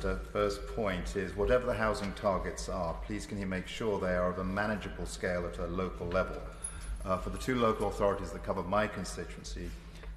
Minister. First point is, whatever the housing targets are, please can he make sure they are of a manageable scale at a local level. For the two local authorities that cover my constituency,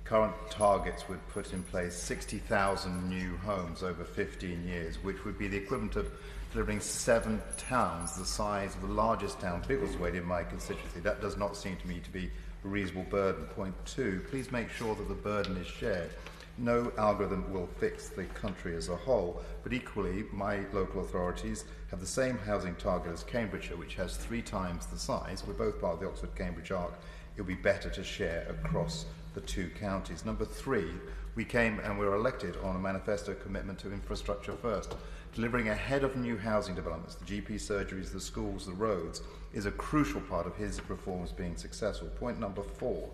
current targets would put in place 60,000 new homes over 15 years, which would be the equivalent of delivering 7 towns the size of the largest town, Biggleswade, in my constituency. That does not seem to me to be a reasonable burden. Point 2, please make sure that the burden is shared. No algorithm will fix the country as a whole, but equally, my local authorities have the same housing target as Cambridgeshire, which has 3 times the size. We're both part of the Oxford-Cambridge arc. It would be better to share across the 2 counties. Number 3, we came and we were elected on a manifesto commitment to infrastructure first. Delivering ahead of new housing developments, the GP surgeries, the schools, the roads, is a crucial part of his reforms being successful. Point number 4,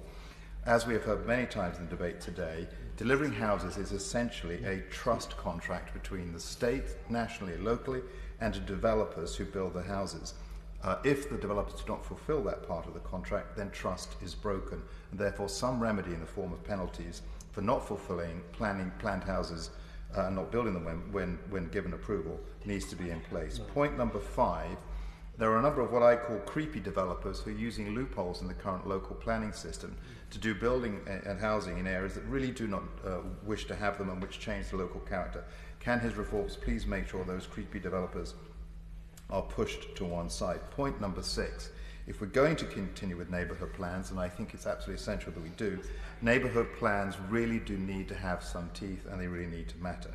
as we have heard many times in the debate today, delivering houses is essentially a trust contract between the state, nationally, locally, and the developers who build the houses. If the developers do not fulfil that part of the contract, then trust is broken, and therefore some remedy in the form of penalties for not fulfilling planned houses and not building them when given approval needs to be in place. Point number 5, there are a number of what I call creepy developers who are using loopholes in the current local planning system to do building and housing in areas that really do not wish to have them and which change the local character. Can his reforms please make sure those creepy developers are pushed to one side? Point number 6, if we're going to continue with neighbourhood plans, and I think it's absolutely essential that we do, neighbourhood plans really do need to have some teeth and they really need to matter.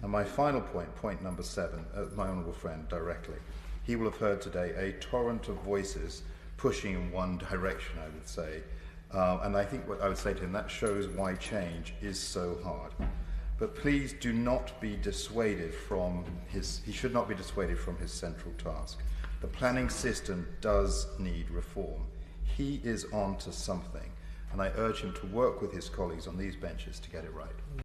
And my final point, point number 7, my honourable friend directly, he will have heard today a torrent of voices pushing in one direction, I would say. And I think what I would say to him, that shows why change is so hard. But please do not be dissuaded from he should not be dissuaded from his central task. The planning system does need reform. He is on to something, and I urge him to work with his colleagues on these benches to get it right.